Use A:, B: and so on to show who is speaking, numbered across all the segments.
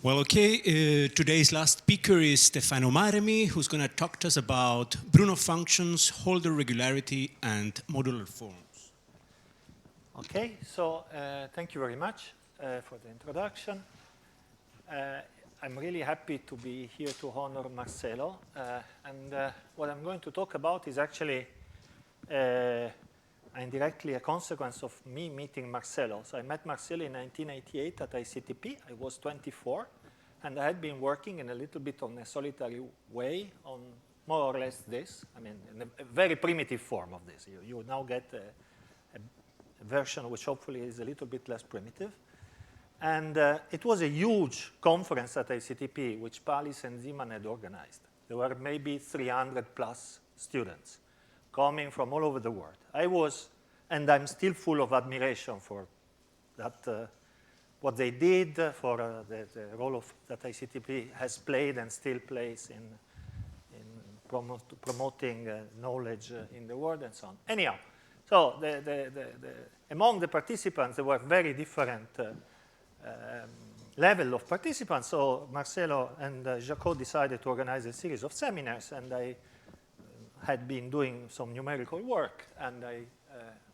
A: Well, okay, today's last speaker is Stefano Marmi, who's going to talk to us about Brjuno functions, Hölder regularity, and modular forms.
B: Okay, so thank you very much for the introduction. I'm really happy to be here to honor Marcelo. And what I'm going to talk about is actually indirectly a consequence of me meeting Marcelo. So I met Marcelo in 1988 at ICTP. I was 24, and I had been working in a little bit on a solitary way on more or less this. I mean, in a very primitive form of this. You now get a version which hopefully is a little bit less primitive. And it was a huge conference at ICTP, which Palis and Zeman had organized. There were maybe 300 plus students coming from all over the world. I was, and I'm still full of admiration for that, what they did, for the role that ICTP has played and still plays in promoting knowledge in the world and so on. Anyhow, so among the participants, there were very different level of participants. So Marcelo and Jaco decided to organize a series of seminars, and I had been doing some numerical work, and I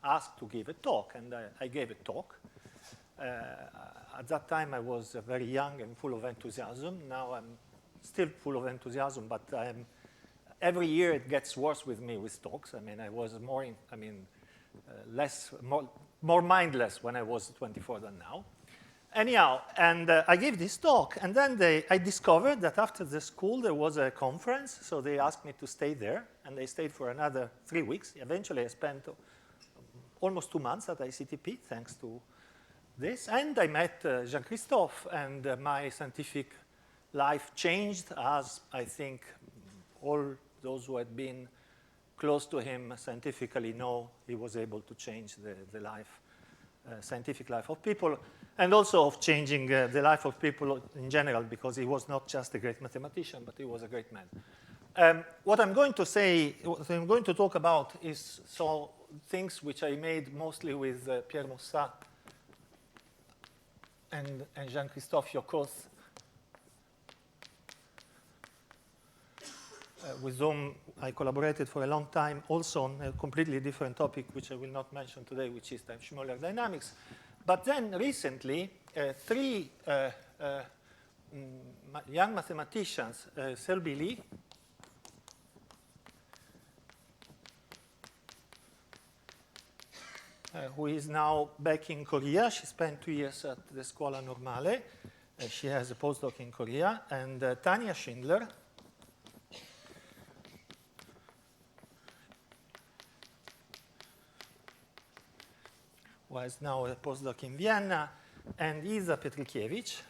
B: asked to give a talk, and I gave a talk. At that time, I was very young and full of enthusiasm. Now I'm still full of enthusiasm, but every year it gets worse with me with talks. I mean, I was more mindless when I was 24 than now. Anyhow, and I gave this talk, and then I discovered that after the school there was a conference, so they asked me to stay there, and I stayed for another 3 weeks. Eventually, I spent almost 2 months at ICTP, thanks to this, and I met Jean-Christophe, and my scientific life changed, as I think all those who had been close to him scientifically know. He was able to change the life, scientific life of people, and also of changing the life of people in general, because he was not just a great mathematician, but he was a great man. What I'm going to say, what I'm going to talk about is things which I made mostly with Pierre Moussat and Jean-Christophe Yokoth, with whom I collaborated for a long time, also on a completely different topic, which I will not mention today, which is Schmoller dynamics. But then recently, 3 young mathematicians, Selby Lee, who is now back in Korea. She spent 2 years at the Scuola Normale. She has a postdoc in Korea. And Tanja Schindler, who is now a postdoc in Vienna, and Isa Petrikiewicz,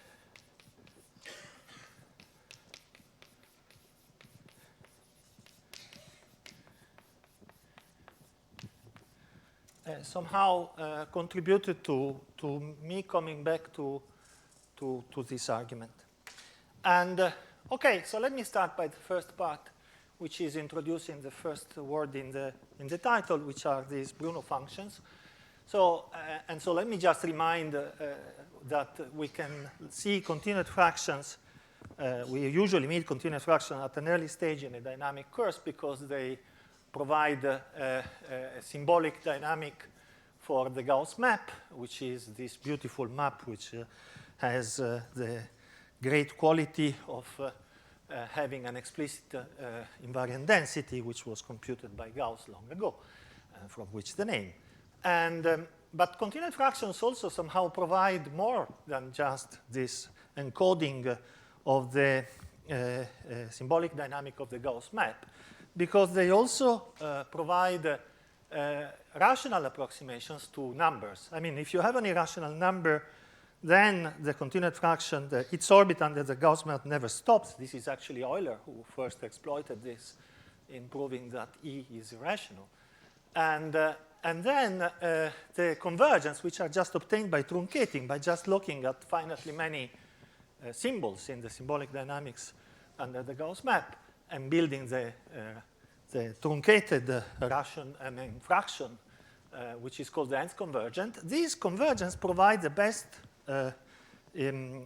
B: somehow contributed to me coming back to this argument. And okay, so let me start by the first part, which is introducing the first word in the title, which are these Brjuno functions. So, so let me just remind that we can see continued fractions. We usually meet continued fractions at an early stage in a dynamic course because they provide a symbolic dynamic for the Gauss map, which is this beautiful map which has the great quality of having an explicit invariant density, which was computed by Gauss long ago, from which the name. And, but continued fractions also somehow provide more than just this encoding of the symbolic dynamic of the Gauss map, because they also provide rational approximations to numbers. I mean, if you have an irrational number, then the continued fraction, its orbit under the Gauss map never stops. This is actually Euler who first exploited this in proving that E is irrational. And then the convergence, which are just obtained by truncating, by just looking at finitely many symbols in the symbolic dynamics under the Gauss map and building the truncated fraction, which is called the nth convergent. These convergence provide the best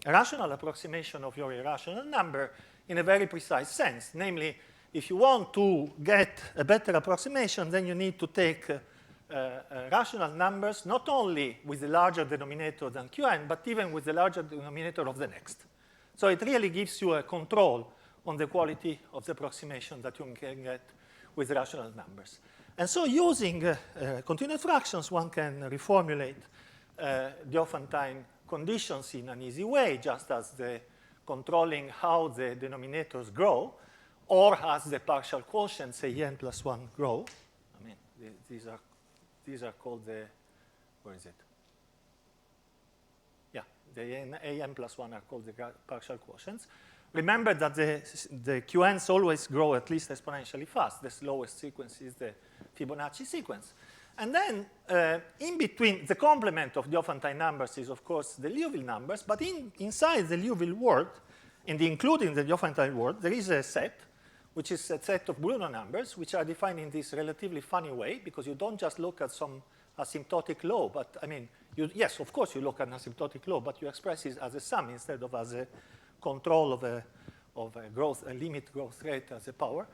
B: rational approximation of your irrational number in a very precise sense. Namely, if you want to get a better approximation, then you need to take rational numbers not only with a larger denominator than Qn, but even with the larger denominator of the next. So it really gives you a control on the quality of the approximation that you can get with rational numbers. And so using continued fractions, one can reformulate Diophantine conditions in an easy way, just as the controlling how the denominators grow, or as the partial quotients, an plus 1, grow. I mean, these are called the, where is it? Yeah, the an plus 1 are called the partial quotients. Remember that the Qn's always grow at least exponentially fast. The slowest sequence is the Fibonacci sequence. And then in between, the complement of Diophantine numbers is, of course, the Liouville numbers. But inside the Liouville word, and including the Diophantine word, there is a set, which is a set of Brjuno numbers, which are defined in this relatively funny way, because you don't just look at some asymptotic law. But, I mean, yes, of course, you look at an asymptotic law, but you express it as a sum instead of as a control of a limit growth rate as a power.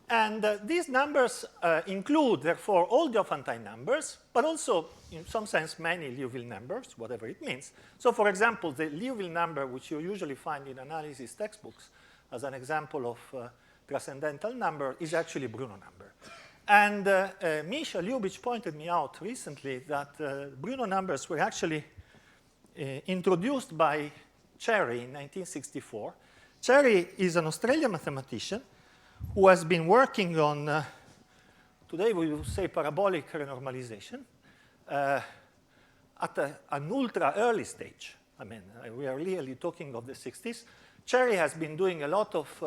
B: And these numbers include, therefore, all Diophantine numbers, but also, in some sense, many Liouville numbers, whatever it means. So, for example, the Liouville number, which you usually find in analysis textbooks as an example of transcendental number, is actually Brjuno number. And Misha Lubitsch pointed me out recently that Brjuno numbers were actually introduced by Cherry in 1964. Cherry is an Australian mathematician who has been working on, today we will say parabolic renormalization, at an ultra early stage. I mean, we are really talking of the 60s. Cherry has been doing a lot of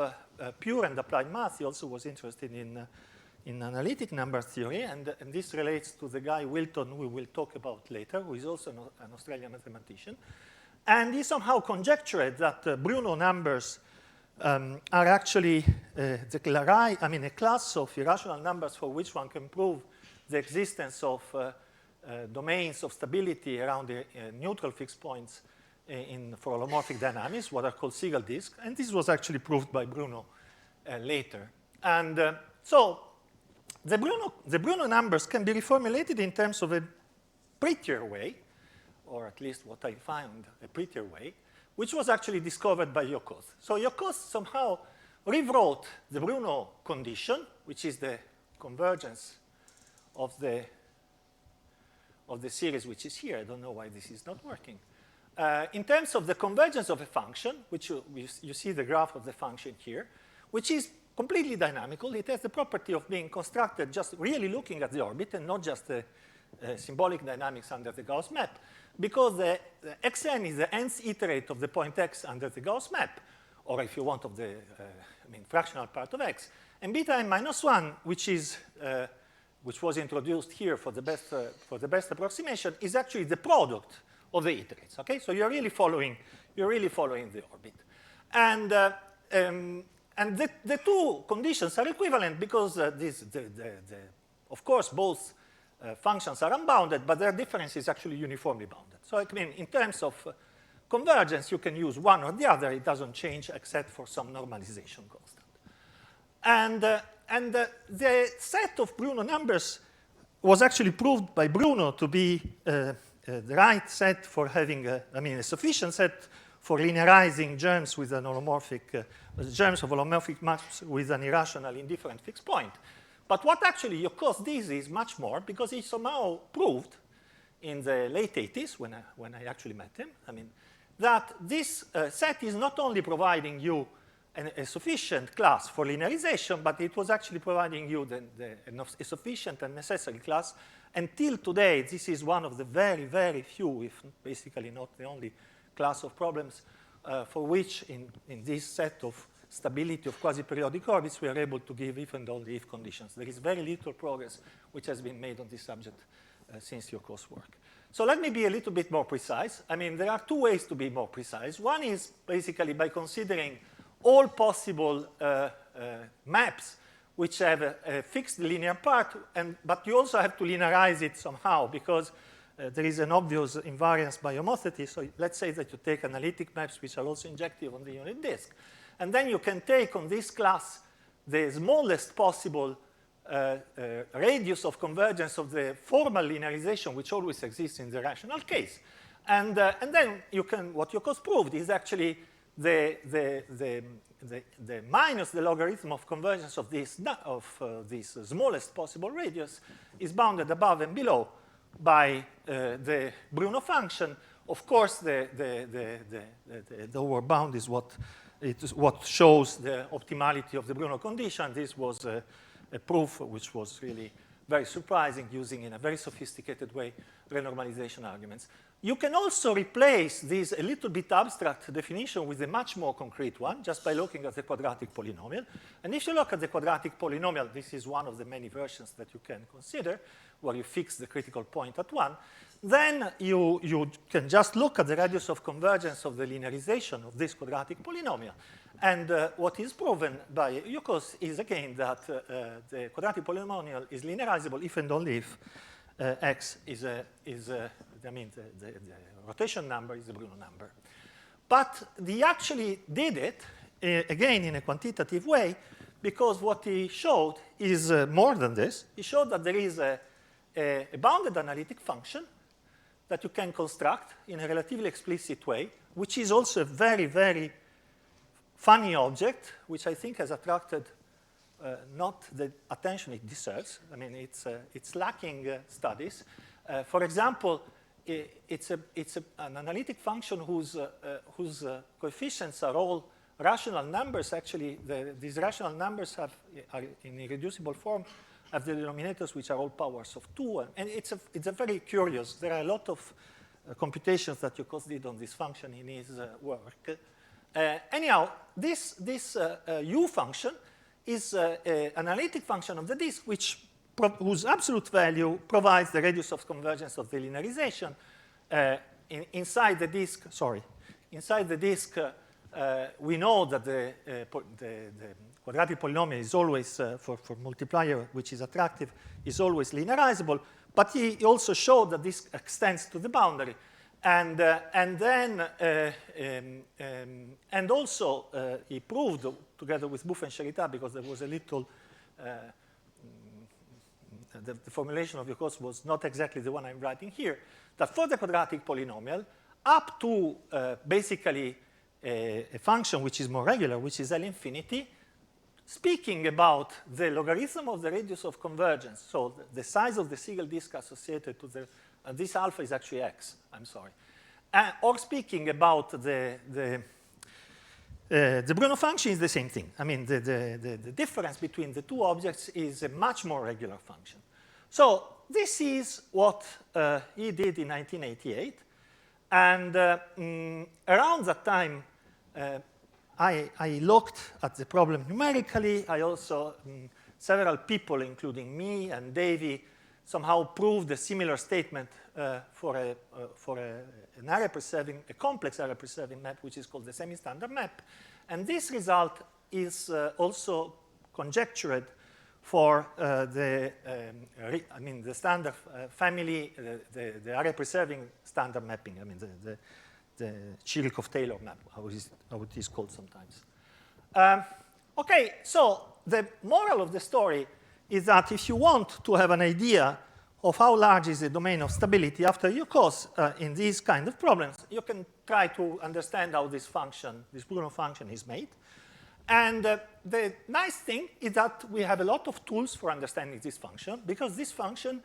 B: pure and applied math. He also was interested in analytic number theory, and this relates to the guy Wilton we will talk about later, who is also an Australian mathematician. And he somehow conjectured that Brjuno numbers are actually a class of irrational numbers for which one can prove the existence of domains of stability around the neutral fixed points for holomorphic dynamics, what are called Siegel disks. And this was actually proved by Brjuno later. And so the Brjuno numbers can be reformulated in terms of a prettier way, or at least what I found a prettier way, which was actually discovered by Yokos. So Yokos somehow rewrote the Brjuno condition, which is the convergence of the series which is here. I don't know why this is not working. In terms of the convergence of a function, which you see the graph of the function here, which is completely dynamical. It has the property of being constructed just really looking at the orbit and not just the symbolic dynamics under the Gauss map, because the xn is the nth iterate of the point x under the Gauss map, or if you want of the fractional part of x. And beta n minus 1, which was introduced here for the best approximation, is actually the product of the iterates. Okay, so you're really following the orbit, and the two conditions are equivalent because of course both functions are unbounded, but their difference is actually uniformly bounded. So I mean, in terms of convergence, you can use one or the other. It doesn't change except for some normalization constant. And the set of Brjuno numbers was actually proved by Brjuno to be the right set for having, a sufficient set for linearizing germs with an holomorphic, germs of holomorphic maps with an irrational indifferent fixed point. But what actually Yokos did is much more, because he somehow proved in the late 80s, when I actually met him, that this set is not only providing you a sufficient class for linearization, but it was actually providing you a sufficient and necessary class. Until today, this is one of the very, very few, if basically not the only class of problems for which in this set of stability of quasi-periodic orbits, we are able to give if and only if conditions. There is very little progress which has been made on this subject since your course work. So let me be a little bit more precise. There are two ways to be more precise. One is basically by considering all possible maps which have a fixed linear part, but you also have to linearize it somehow, because there is an obvious invariance by homothéty. So let's say that you take analytic maps which are also injective on the unit disk. And then you can take on this class the smallest possible radius of convergence of the formal linearization which always exists in the rational case. And then you can, what Yukos proved is actually the minus the logarithm of convergence of this smallest possible radius is bounded above and below by the Brjuno function. Of course, the lower bound is what shows the optimality of the Brjuno condition. This was a proof which was really very surprising, using in a very sophisticated way renormalization arguments. You can also replace this a little bit abstract definition with a much more concrete one, just by looking at the quadratic polynomial. And if you look at the quadratic polynomial, this is one of the many versions that you can consider, where you fix the critical point at 1. Then you can just look at the radius of convergence of the linearization of this quadratic polynomial. And what is proven by Yukos is, again, that the quadratic polynomial is linearizable if and only if x the rotation number is the Brjuno number. But he actually did it, again, in a quantitative way, because what he showed is more than this. He showed that there is a bounded analytic function that you can construct in a relatively explicit way, which is also a very, very funny object, which I think has attracted not the attention it deserves. I mean, it's lacking studies. For example, it's an analytic function whose coefficients are all rational numbers. Actually, these rational numbers are in irreducible form, have the denominators which are all powers of 2. And it's a very curious. There are a lot of computations that Yukos did on this function in his work. Anyhow, this U function is an analytic function of the disk whose absolute value provides the radius of convergence of the linearization. Inside the disk, we know that the quadratic polynomial is always, for multiplier which is attractive, is always linearizable. But he also showed that this extends to the boundary. And also he proved, together with Buff and Sherita, because there was a little, the formulation of your course was not exactly the one I'm writing here, that for the quadratic polynomial, up to basically a function which is more regular, which is L infinity, speaking about the logarithm of the radius of convergence, so the size of the Siegel disk associated to the, this alpha is actually x, I'm sorry, or speaking about the Brjuno function is the same thing. I mean, the difference between the two objects is a much more regular function. So this is what he did in 1988. And around that time, I looked at the problem numerically. I also, several people, including me and Davey, somehow proved a similar statement for an area-preserving, a complex area-preserving map, which is called the semi-standard map. And this result is also conjectured for the standard family, the area-preserving standard mapping. I mean, the Chirikov-Taylor map, how it is called sometimes. Okay, so the moral of the story is that if you want to have an idea of how large is the domain of stability after your course in these kind of problems, you can try to understand how this function, this Brjuno function, is made. And the nice thing is that we have a lot of tools for understanding this function, because this function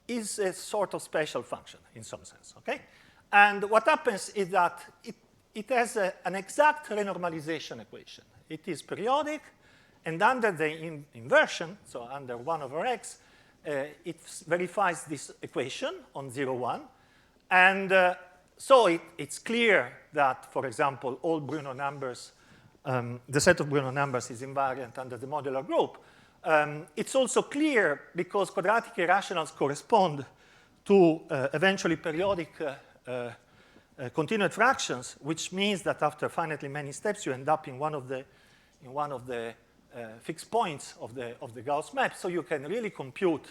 B: is a sort of special function in some sense, okay? And what happens is that it has an exact renormalization equation. It is periodic, and under the inversion, so under 1 over x, it verifies this equation on 0, 1. And so it's clear that, for example, all Brjuno numbers, the set of Brjuno numbers is invariant under the modular group. It's also clear because quadratic irrationals correspond to eventually periodic continued fractions, which means that after finitely many steps, you end up in one of the fixed points of the Gauss map. So you can really compute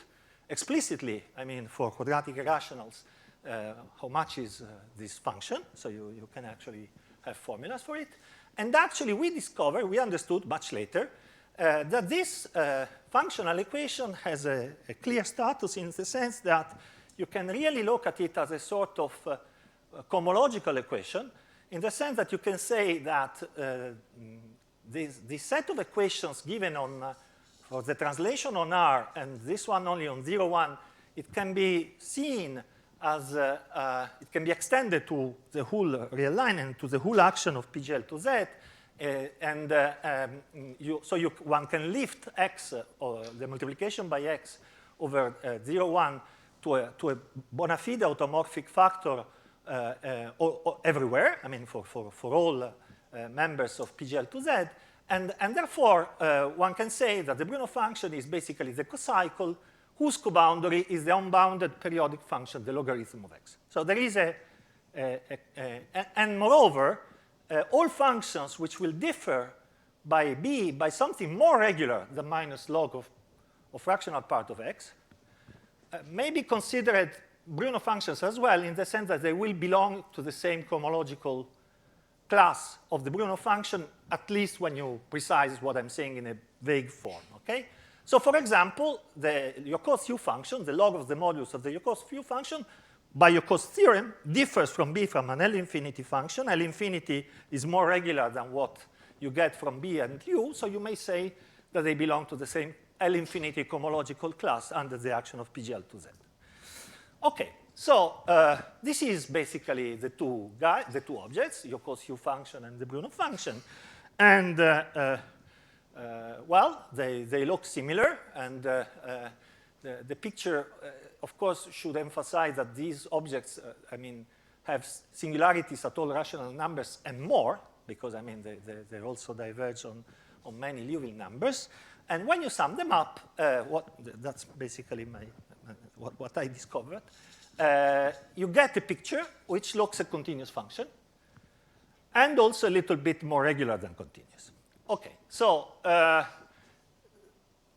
B: explicitly, I mean, for quadratic irrationals, how much is this function. So you can actually have formulas for it. And actually, we understood much later, that this functional equation has a clear status in the sense that you can really look at it as a sort of cohomological equation, in the sense that you can say that this set of equations given on for the translation on R and this one only on 0, 1, it can be seen as it can be extended to the whole real line and to the whole action of PGL to Z. One can lift x, or the multiplication by x over 0, 1 to a bona fide automorphic factor everywhere, I mean, for all members of PGL to Z. And therefore, one can say that the Brjuno function is basically the cocycle whose coboundary is the unbounded periodic function, the logarithm of x. So there is and moreover, all functions which will differ by something more regular than minus log of fractional part of x may be considered Brjuno functions as well, in the sense that they will belong to the same cohomological class of the Brjuno function, at least when you precise what I'm saying in a vague form, okay? So for example, the Yoko's function, the log of the modulus of the Yoko's function, by Yoko's theorem, differs from B from an L infinity function. L infinity is more regular than what you get from B and U, so you may say that they belong to the same L infinity cohomological class under the action of PGL to Z. Okay, so this is basically the two objects, Yoko's function and the Brjuno function. And well, they look similar, and the picture, of course, should emphasize that these objects, I mean, have singularities at all rational numbers and more, because, I mean, they also diverge on many Liouville numbers. And when you sum them up, that's basically what I discovered, you get a picture which looks a continuous function, and also a little bit more regular than continuous. Okay, so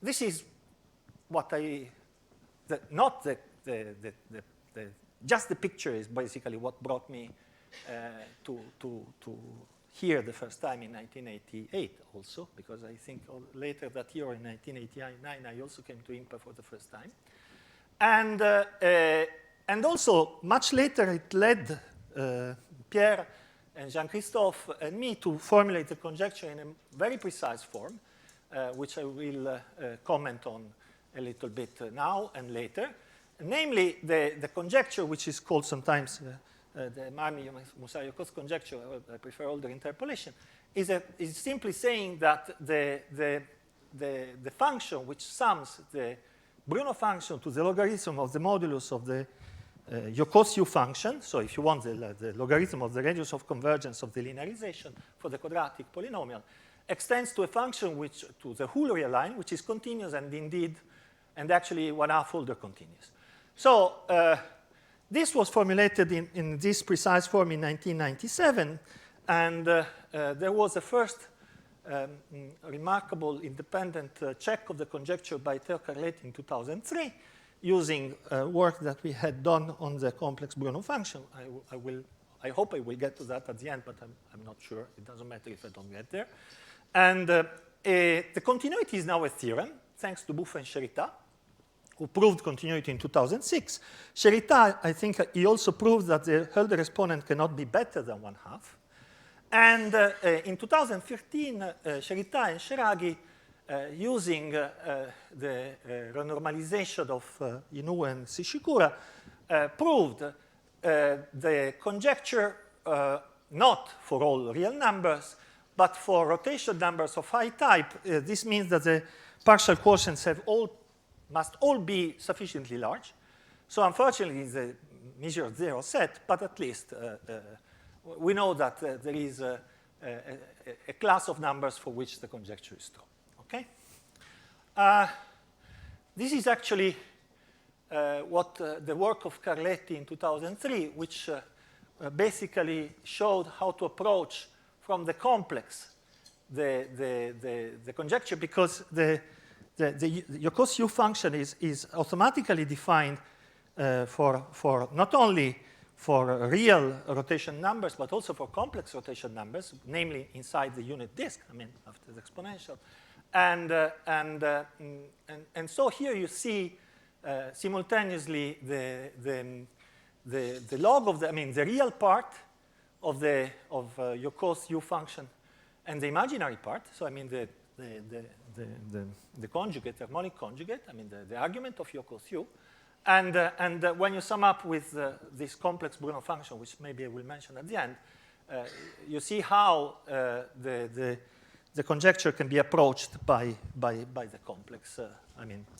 B: this is what just the picture is basically what brought me to here the first time in 1988 also, because I think later that year in 1989 I also came to IMPA for the first time. And also much later it led Pierre and Jean-Christophe and me to formulate the conjecture in a very precise form, which I will comment on a little bit now and later. Namely, the conjecture, which is called sometimes the Marmi-Musayoko's conjecture, I prefer Hölder interpolation, is simply saying that the function which sums the Brjuno function to the logarithm of the modulus of the Yoko's function, so if you want the logarithm of the radius of convergence of the linearization for the quadratic polynomial, extends to a function to the whole real line, which is continuous and indeed, and actually 1/2 Hölder continuous. So this was formulated in this precise form in 1997, and there was a first remarkable independent check of the conjecture by Theo Carletti in 2003, using work that we had done on the complex Brjuno function. I hope I will get to that at the end, but I'm not sure. It doesn't matter if I don't get there. And the continuity is now a theorem, thanks to Buffet and Cherita, who proved continuity in 2006. Cherita, I think he also proved that the Hölder exponent cannot be better than 1/2. And in 2015, Cherita and Cheraghi, using the renormalization of Inoue and Shishikura, proved the conjecture not for all real numbers, but for rotation numbers of high type. This means that the partial quotients must all be sufficiently large. So unfortunately, the measure 0 set, but at least we know that there is a class of numbers for which the conjecture is true. Okay? This is actually what the work of Carletti in 2003, which basically showed how to approach from the complex the conjecture, because the your cos u function is automatically defined for not only for real rotation numbers, but also for complex rotation numbers, namely inside the unit disk, I mean, after the exponential. And so here you see simultaneously the log of the real part of your cos u function and the imaginary part. So I mean the conjugate, the harmonic conjugate. I mean the argument of your cos u. And when you sum up with this complex Brjuno function, which maybe I will mention at the end, you see how the conjecture can be approached by the complex,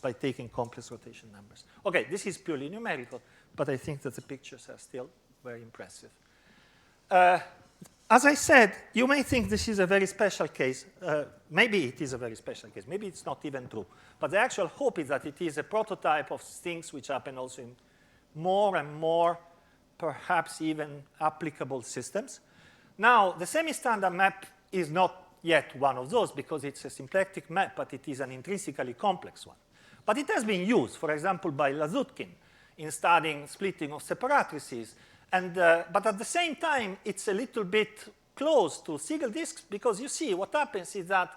B: by taking complex rotation numbers. Okay, this is purely numerical, but I think that the pictures are still very impressive. As I said, you may think this is a very special case. Maybe it is a very special case. Maybe it's not even true. But the actual hope is that it is a prototype of things which happen also in more and more, perhaps even applicable systems. Now, the semi-standard map is not yet one of those because it's a symplectic map, but it is an intrinsically complex one. But it has been used, for example, by Lazutkin in studying splitting of separatrices. But at the same time, it's a little bit close to single disks because you see what happens is that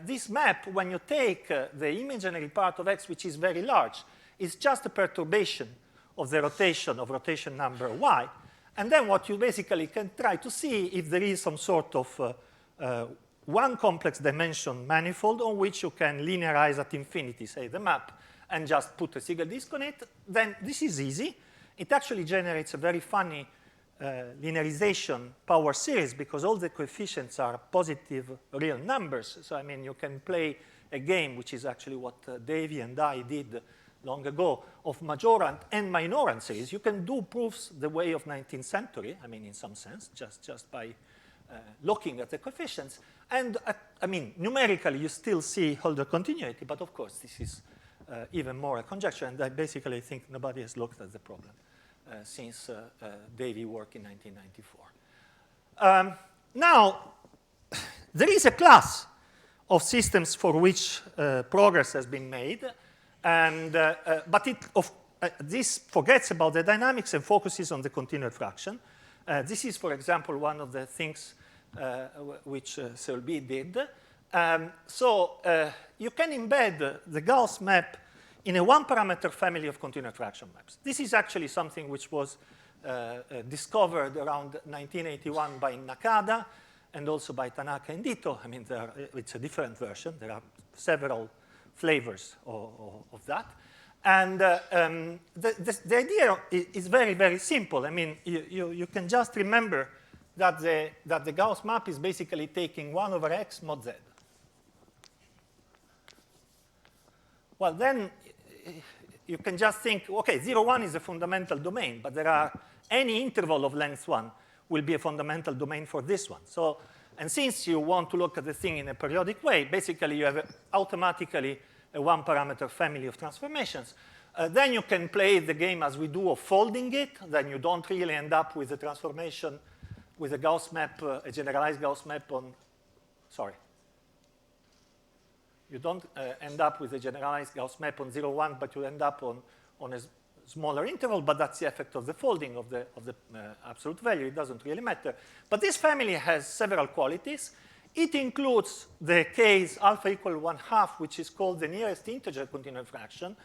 B: this map, when you take the imaginary part of X, which is very large, is just a perturbation of the rotation number Y. And then what you basically can try to see if there is some sort of one complex dimension manifold on which you can linearize at infinity, say, the map, and just put a single disk on it, then this is easy. It actually generates a very funny linearization power series because all the coefficients are positive real numbers. So, I mean, you can play a game, which is actually what Davy and I did long ago, of majorant and minorant series. You can do proofs the way of 19th century, I mean, in some sense, just by looking at the coefficients. And, I mean, numerically, you still see Hölder continuity, but of course, this is even more a conjecture, and I basically think nobody has looked at the problem since Davy worked in 1994. Now, there is a class of systems for which progress has been made, and, but this forgets about the dynamics and focuses on the continued fraction. This is, for example, one of the things which Selby did. So you can embed the Gauss map in a one-parameter family of continued fraction maps. This is actually something which was discovered around 1981 by Nakada and also by Tanaka and Ito. I mean, it's a different version. There are several flavors of that. And the idea is very, very simple. I mean, you can just remember that the Gauss map is basically taking 1 over x mod z. Well, then you can just think, okay, 0, 1 is a fundamental domain, but there are any interval of length 1 will be a fundamental domain for this one. So, and since you want to look at the thing in a periodic way, basically you have automatically a one-parameter family of transformations. Then you can play the game as we do of folding it. Then you don't really end up with a transformation with a Gauss map, a generalized Gauss map on, sorry. You don't end up with a generalized Gauss map on 0, 1, but you end up on a smaller interval, but that's the effect of the folding of the absolute value. It doesn't really matter. But this family has several qualities. It includes the case alpha equal 1/2, which is called the nearest integer continued fraction,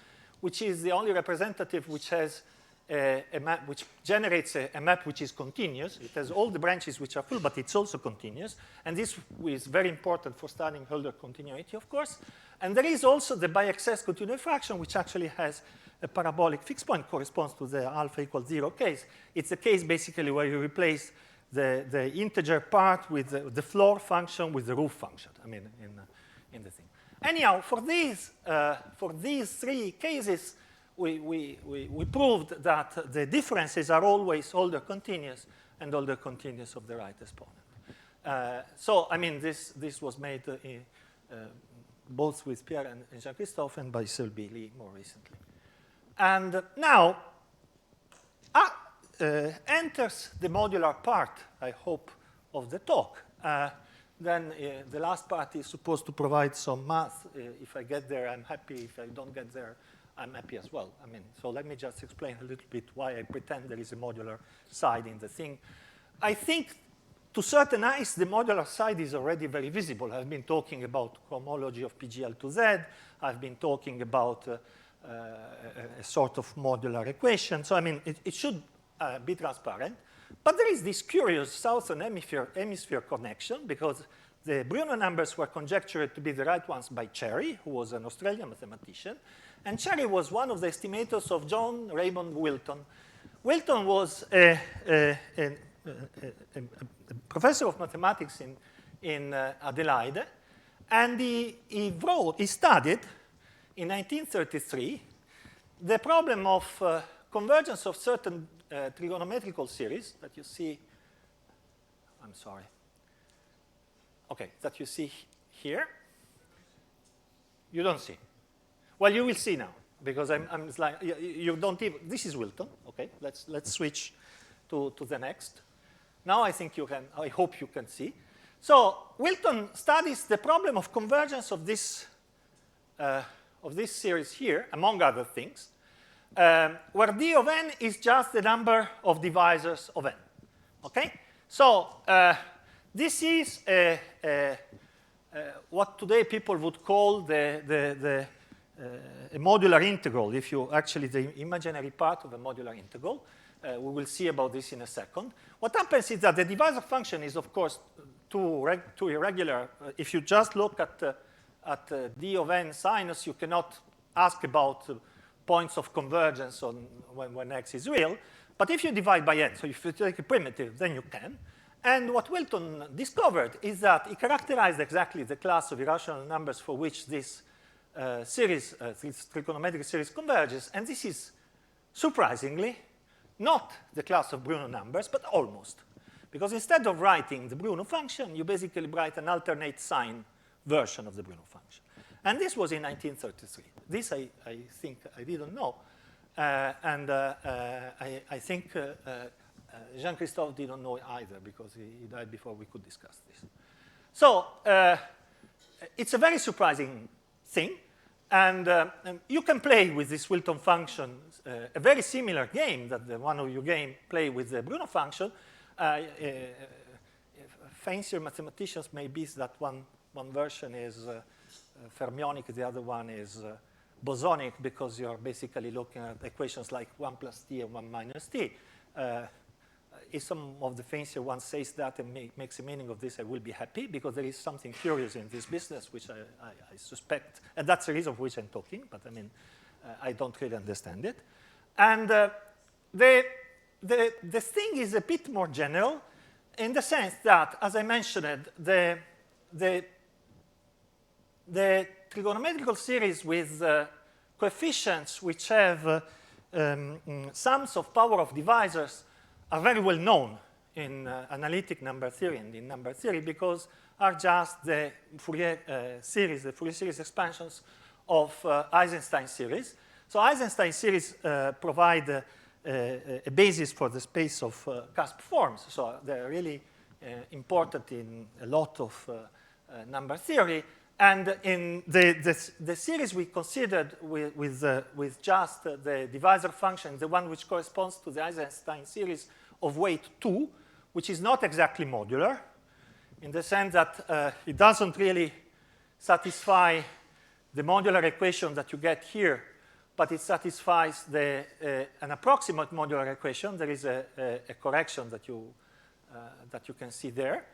B: which is the only representative which has a map which generates a map which is continuous. It has all the branches which are full, but it's also continuous. And this is very important for studying Hölder continuity, of course. And there is also the by excess continued fraction, which actually has a parabolic fixed point, corresponds to the alpha equals 0 case. It's a case basically where you replace the integer part with the floor function with the roof function, I mean, in the thing. Anyhow, for these three cases, we proved that the differences are always Hölder continuous and Hölder continuous of the right exponent. So, I mean, this was made both with Pierre and Jean-Christophe and by Selby Lee more recently. And now enters the modular part, I hope, of the talk. Then the last part is supposed to provide some math. If I get there, I'm happy. If I don't get there, I'm happy as well. I mean, so let me just explain a little bit why I pretend there is a modular side in the thing. I think to certain eyes, the modular side is already very visible. I've been talking about homology of PGL to Z. I've been talking about a sort of modular equation. So, I mean, it should be transparent. But there is this curious southern hemisphere connection, because the Brjuno numbers were conjectured to be the right ones by Cherry, who was an Australian mathematician. And Cherry was one of the estimators of John Raymond Wilton. Wilton was a professor of mathematics in Adelaide. And he studied in 1933 the problem of convergence of certain trigonometrical series that you see, I'm sorry, okay, that you see here. You don't see. Well, you will see now, because I'm like, you don't even, this is Wilton, okay, let's switch to the next. Now I think you can, I hope you can see. So Wilton studies the problem of convergence of this series here, among other things, where d of n is just the number of divisors of n. Okay? So this is what today people would call a modular integral, if you actually the imaginary part of a modular integral. We will see about this in a second. What happens is that the divisor function is, of course, too irregular. If you just look at d of n sinus, you cannot ask about points of convergence when x is real. But if you divide by n, so if you take a primitive, then you can. And what Wilton discovered is that he characterized exactly the class of irrational numbers for which this series, this trigonometric series converges. And this is, surprisingly, not the class of Brjuno numbers, but almost. Because instead of writing the Brjuno function, you basically write an alternate sign version of the Brjuno function. And this was in 1933. This I think I didn't know. I think Jean-Christophe didn't know either, because he died before we could discuss this. So it's a very surprising thing. And you can play with this Wilton function, a very similar game that the one of you play with the Brjuno function. Fancier mathematicians may be that one version is fermionic, the other one is bosonic, because you're basically looking at equations like 1 plus t and 1 minus t. If some of the fancier ones says that and makes a meaning of this, I will be happy, because there is something curious in this business, which I suspect, and that's the reason for which I'm talking, but I mean, I don't really understand it. And the thing is a bit more general, in the sense that, as I mentioned, the trigonometrical series with coefficients which have sums of power of divisors are very well known in analytic number theory and in number theory, because are just the Fourier series, the Fourier series expansions of Eisenstein series. So Eisenstein series provide a basis for the space of cusp forms. So they're really important in a lot of number theory. And in the series we considered with just the divisor function, the one which corresponds to the Eisenstein series of weight 2, which is not exactly modular, in the sense that it doesn't really satisfy the modular equation that you get here, but it satisfies an approximate modular equation. There is a correction that you can see there.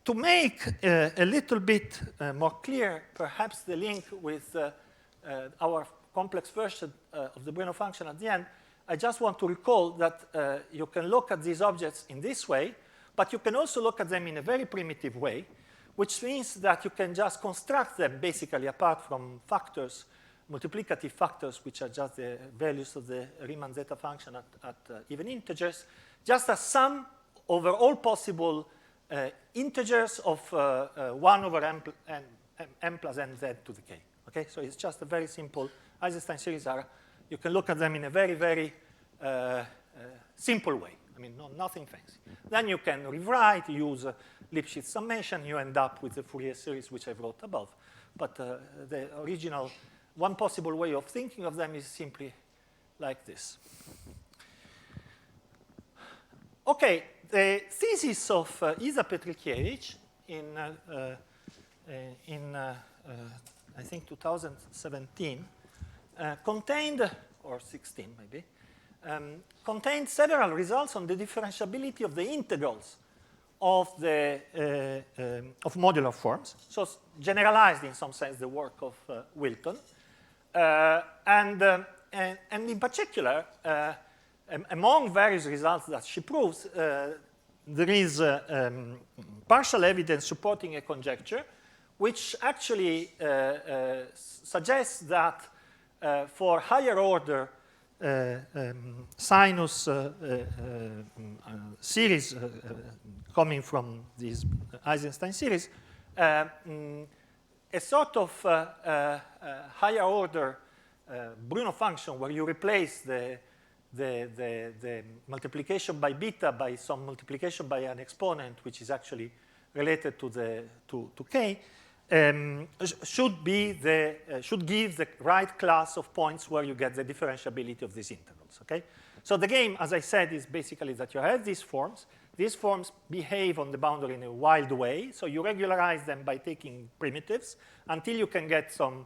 B: To make a little bit more clear, perhaps the link with our complex version of the Brjuno function at the end, I just want to recall that you can look at these objects in this way, but you can also look at them in a very primitive way, which means that you can just construct them basically apart from factors, multiplicative factors, which are just the values of the Riemann zeta function at even integers, just a sum over all possible integers of 1 over m plus nz to the k. Okay, so it's just a very simple Eisenstein series. You can look at them in a very, very simple way. I mean, nothing fancy. Then you can rewrite, use Lipschitz summation, you end up with the Fourier series which I wrote above. But the original, one possible way of thinking of them is simply like this. Okay, the thesis of Isa Petrikiewicz in I think 2017 contained, or 16 maybe, contained several results on the differentiability of the integrals of the of modular forms. So generalized in some sense the work of Wilton, and in particular, among various results that she proves, there is partial evidence supporting a conjecture, which actually suggests that for higher order sinus series coming from this Eisenstein series, a sort of higher order Brjuno function where you replace the multiplication by beta by some multiplication by an exponent which is actually related to k, should give the right class of points where you get the differentiability of these integrals. Okay, so the game, as I said, is basically that you have these forms. These forms behave on the boundary in a wild way, so you regularize them by taking primitives until you can get some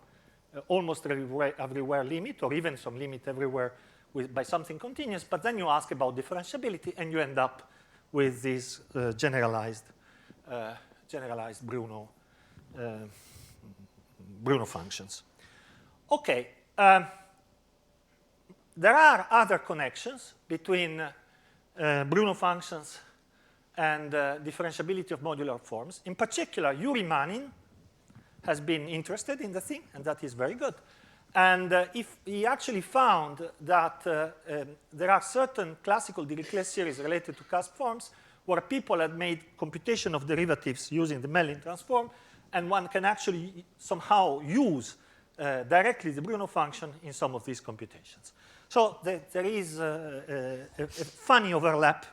B: almost everywhere limit, or even some limit everywhere by something continuous. But then you ask about differentiability, and you end up with these generalized Brjuno functions. Okay, there are other connections between Brjuno functions and differentiability of modular forms. In particular, Yuri Manin has been interested in the thing, and that is very good. And if he actually found that there are certain classical Dirichlet series related to cusp forms where people had made computation of derivatives using the Mellin transform, and one can actually somehow use directly the Brjuno function in some of these computations. So there is a funny overlap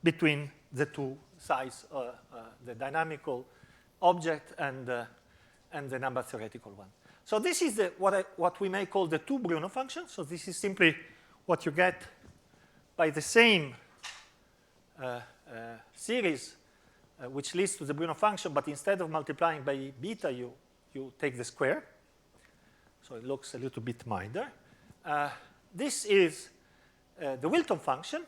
B: between the two sides, the dynamical object and the number theoretical one. So this is what we may call the two Brjuno functions. So this is simply what you get by the same series which leads to the Brjuno function, but instead of multiplying by beta, you take the square. So it looks a little bit milder. This is the Wilton function.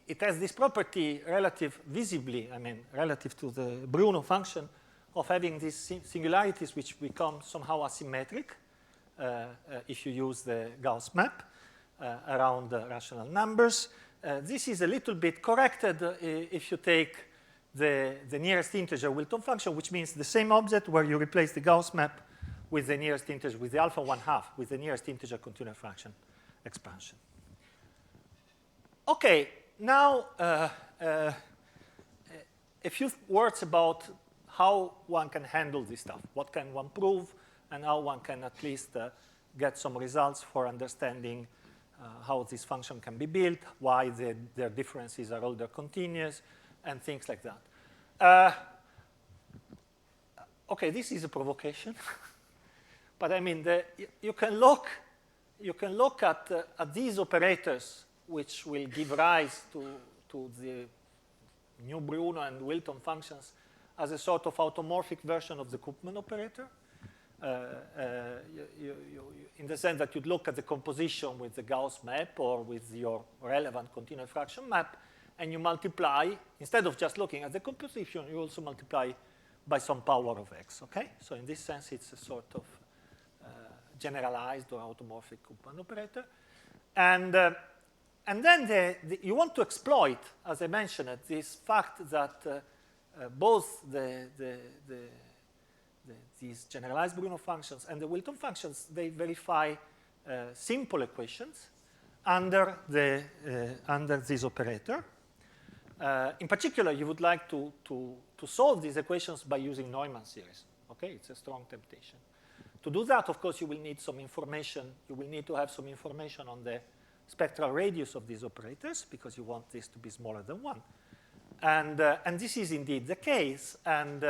B: It has this property visibly, relative to the Brjuno function, of having these singularities which become somehow asymmetric if you use the Gauss map around rational numbers. This is a little bit corrected if you take the nearest integer Wilton function, which means the same object where you replace the Gauss map with the nearest integer, with the alpha 1/2, with the nearest integer continuous fraction expansion. Okay, now a few words about how one can handle this stuff. What can one prove, and how one can at least get some results for understanding how this function can be built, why their differences are Hölder continuous, and things like that. Okay, this is a provocation, but I mean, you can look at these operators which will give rise to the new Brjuno and Wilton functions as a sort of automorphic version of the Koopman operator, in the sense that you'd look at the composition with the Gauss map or with your relevant continuous fraction map, and you multiply, instead of just looking at the composition, you also multiply by some power of x, okay? So in this sense, it's a sort of generalized or automorphic Koopman operator. And then you want to exploit, as I mentioned, this fact that both these generalized Brjuno functions and the Wilton functions, they verify simple equations under this operator. In particular, you would like to solve these equations by using Neumann series. Okay, it's a strong temptation to do that, of course, you will need some information. You will need to have some information on the spectral radius of these operators, because you want this to be smaller than 1. And this is indeed the case. And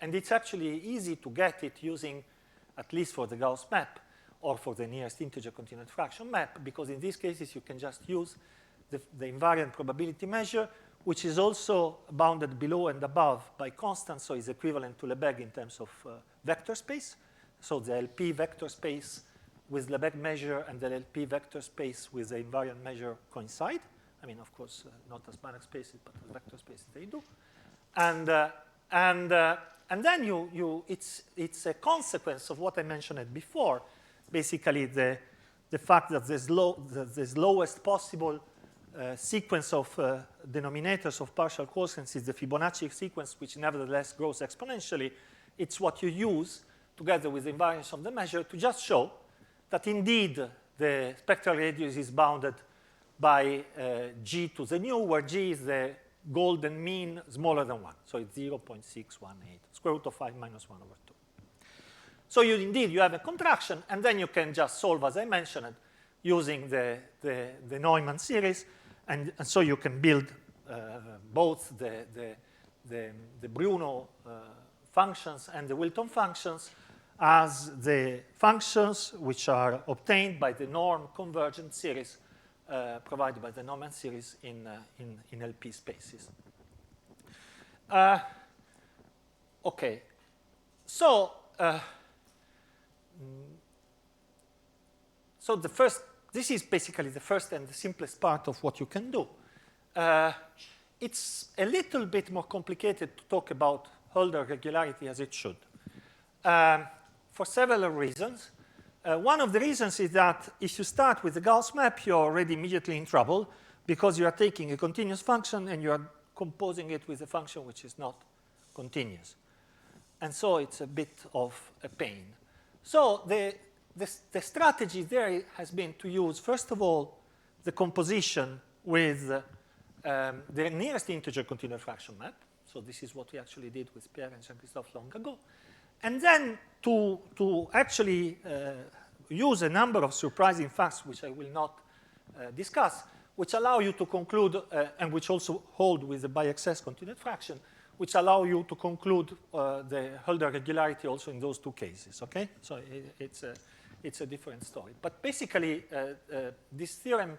B: it's actually easy to get it using, at least for the Gauss map, or for the nearest integer continued fraction map, because in these cases you can just use the invariant probability measure, which is also bounded below and above by constants, so is equivalent to Lebesgue in terms of vector space. So the LP vector space with Lebesgue measure and the LP vector space with the invariant measure coincide. I mean, of course, not as Banach spaces, but as vector spaces they do. And then it's a consequence of what I mentioned before. Basically, the fact that this lowest possible sequence of denominators of partial quotients is the Fibonacci sequence, which nevertheless grows exponentially. It's what you use together with the invariance of the measure to just show that indeed the spectral radius is bounded by g to the nu, where g is the golden mean smaller than 1. So it's 0.618, square root of 5 minus 1 over 2. So you have a contraction, and then you can just solve, as I mentioned, using the Neumann series. And so you can build both the Brjuno functions and the Wilton functions as the functions which are obtained by the norm convergent series provided by the Neumann series in LP spaces. Okay, so this is basically the first and the simplest part of what you can do. It's a little bit more complicated to talk about Hölder regularity as it should, for several reasons. One of the reasons is that if you start with the Gauss map, you're already immediately in trouble, because you are taking a continuous function and you are composing it with a function which is not continuous. And so it's a bit of a pain. So the strategy there has been to use, first of all, the composition with the nearest integer continuous fraction map. So this is what we actually did with Pierre and Jean-Christophe long ago. And then to actually use a number of surprising facts, which I will not discuss, which allow you to conclude, and which also hold with the by-excess continued fraction, which allow you to conclude the Hölder regularity also in those two cases, okay? So it's a different story. But basically, this theorem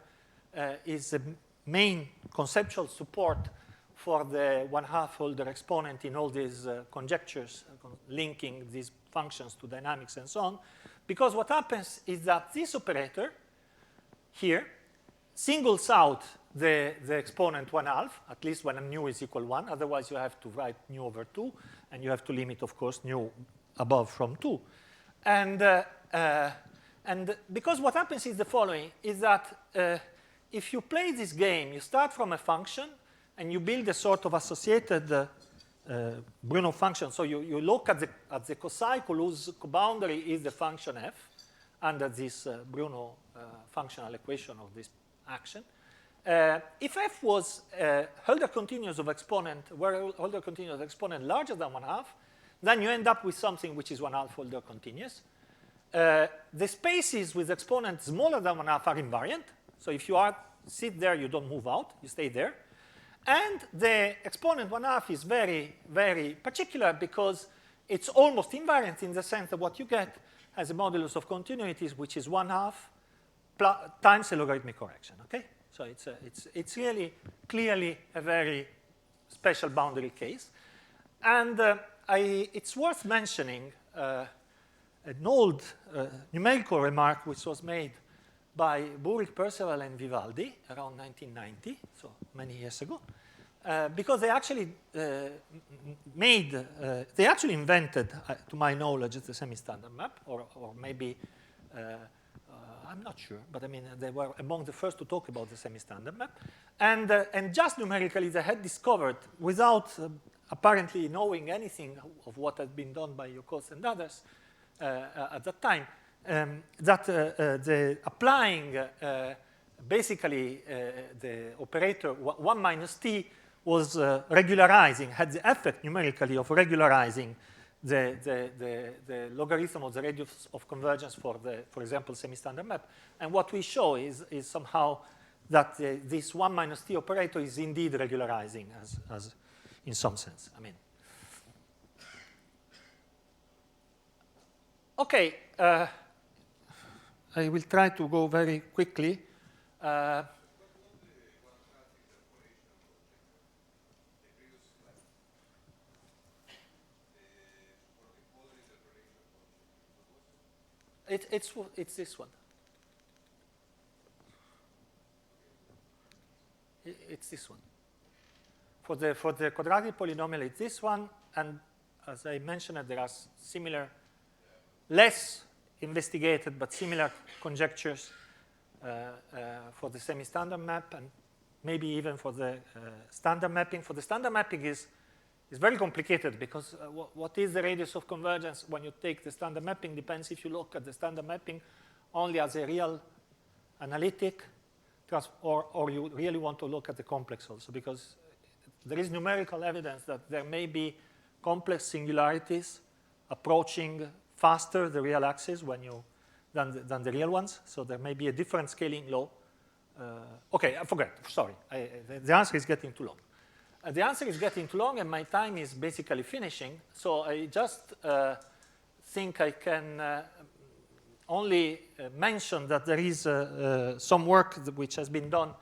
B: is the main conceptual support for the 1/2 Hölder exponent in all these conjectures linking these functions to dynamics and so on. Because what happens is that this operator here singles out the exponent 1/2, at least when nu is equal 1. Otherwise, you have to write nu over 2, and you have to limit, of course, nu above from 2. And because what happens is the following, is that if you play this game, you start from a function, and you build a sort of associated Brjuno function. So you look at the cocycle whose boundary is the function f under this Brjuno functional equation of this action. If f was Hölder continuous of exponent, where Hölder continuous of exponent larger than 1/2, then you end up with something which is 1/2 Hölder continuous. The spaces with exponents smaller than 1/2 are invariant. So if you sit there, you don't move out, you stay there. And the exponent 1/2 is very, very particular because it's almost invariant in the sense that what you get has a modulus of continuities, which is 1/2 times a logarithmic correction, okay? So it's really clearly a very special boundary case. And it's worth mentioning an old numerical remark which was made by Burrick, Perceval, and Vivaldi around 1990, so many years ago, because they actually they actually invented, to my knowledge, the semi-standard map, or maybe, I'm not sure, but I mean, they were among the first to talk about the semi-standard map. And just numerically, they had discovered, without apparently knowing anything of what had been done by Yokos and others at that time, that applying basically the operator 1 minus t was regularizing, had the effect numerically of regularizing the logarithm of the radius of convergence for example, semi-standard map. And what we show is somehow that this 1 minus t operator is indeed regularizing as in some sense. I mean, okay, I will try to go very quickly. It's this one. It's this one. For the quadratic polynomial, it's this one. And as I mentioned, there are similar, less investigated, but similar conjectures for the semi-standard map, and maybe even for the standard mapping. For the standard mapping is very complicated because what is the radius of convergence when you take the standard mapping depends if you look at the standard mapping only as a real analytic or you really want to look at the complex also, because there is numerical evidence that there may be complex singularities approaching faster the real axis than the real ones. So there may be a different scaling law. Okay, I forget. Sorry. The answer is getting too long. The answer is getting too long, and my time is basically finishing. So I just think I can only mention that there is some work which has been done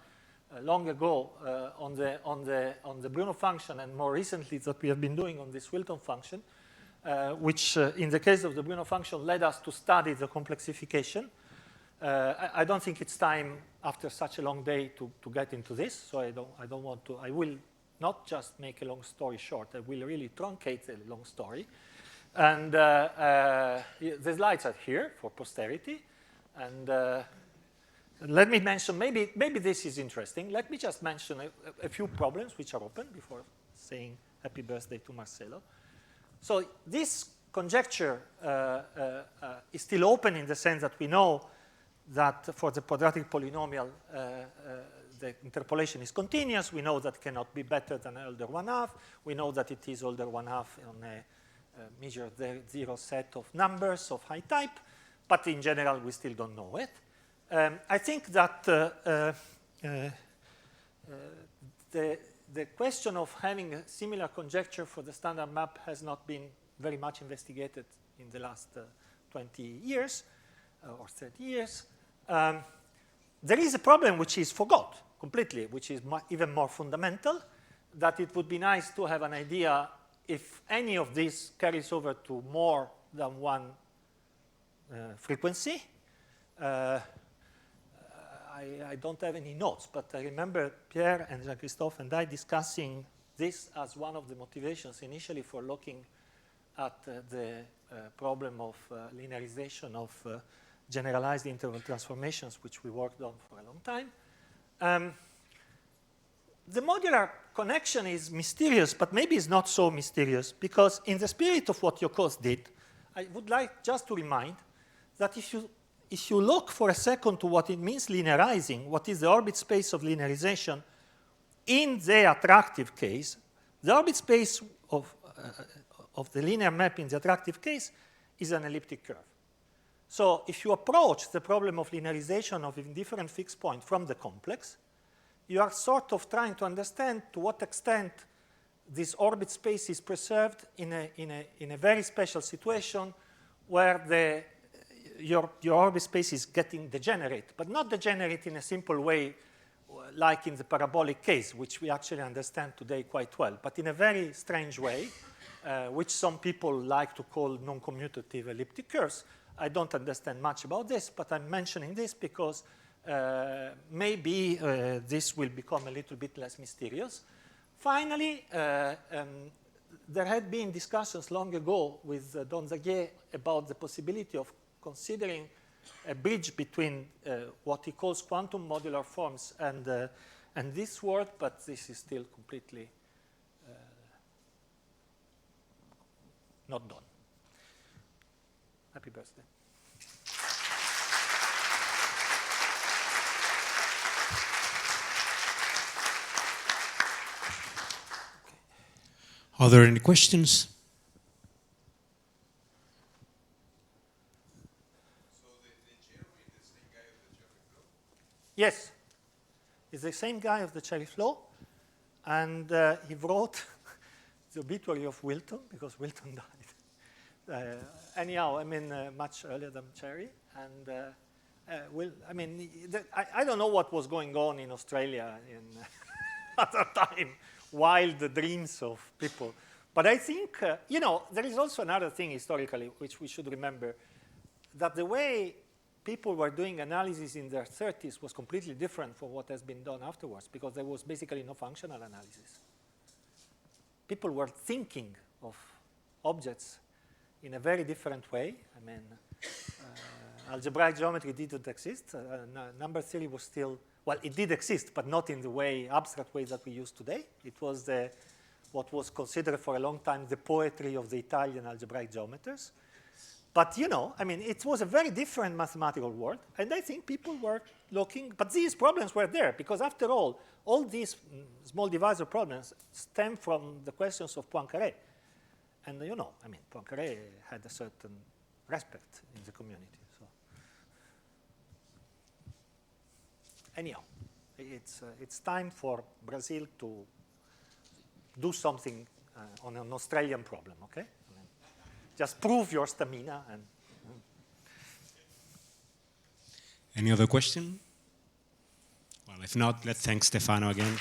B: long ago on the Brjuno function, and more recently that we have been doing on this Wilton function, which in the case of the Brjuno function led us to study the complexification. I don't think it's time after such a long day to get into this, so I don't want to. I will not just make a long story short. I will really truncate a long story. And the slides are here for posterity. And let me mention, maybe this is interesting. Let me just mention a few problems which are open before saying happy birthday to Marcelo. So this conjecture is still open in the sense that we know that for the quadratic polynomial, the interpolation is continuous. We know that it cannot be better than Hölder 1/2. We know that it is Hölder 1/2 on a measured zero set of numbers of high type, but in general, we still don't know it. I think that the question of having a similar conjecture for the standard map has not been very much investigated in the last 20 years or 30 years. There is a problem which is forgot completely, which is even more fundamental, that it would be nice to have an idea if any of this carries over to more than one frequency. I don't have any notes, but I remember Pierre and Jean-Christophe and I discussing this as one of the motivations initially for looking at the problem of linearization of generalized interval transformations, which we worked on for a long time. The modular connection is mysterious, but maybe it's not so mysterious, because in the spirit of what Yokos did, I would like just to remind that if you look for a second to what it means linearizing, what is the orbit space of linearization, in the attractive case, the orbit space of the linear map in the attractive case is an elliptic curve. So if you approach the problem of linearization of indifferent fixed point from the complex, you are sort of trying to understand to what extent this orbit space is preserved in a very special situation where your orbit space is getting degenerate, but not degenerate in a simple way like in the parabolic case, which we actually understand today quite well, but in a very strange way, which some people like to call non-commutative elliptic curves. I don't understand much about this, but I'm mentioning this because maybe this will become a little bit less mysterious. Finally, there had been discussions long ago with Don Zaguier about the possibility of considering a bridge between what he calls quantum modular forms and this word, but this is still completely not done. Happy birthday.
A: Are there any questions?
B: Yes. It's the same guy of the cherry flow. And he wrote the obituary of Wilton, because Wilton died. Anyhow, I mean, much earlier than Cherry. And I don't know what was going on in Australia at that time, wild dreams of people. But I think, there is also another thing historically which we should remember, that the way people were doing analysis in their 30s was completely different from what has been done afterwards, because there was basically no functional analysis. People were thinking of objects in a very different way. I mean, algebraic geometry didn't exist. Number theory was still, well, it did exist, but not in the way, abstract way that we use today. It was what was considered for a long time the poetry of the Italian algebraic geometers. But, it was a very different mathematical world, and I think people were looking, but these problems were there, because after all these small divisor problems stem from the questions of Poincaré. And, Poincaré had a certain respect in the community. So, anyhow, it's time for Brazil to do something on an Australian problem, okay? Just prove your stamina. And
A: any other question? Well, if not, let's thank Stefano again.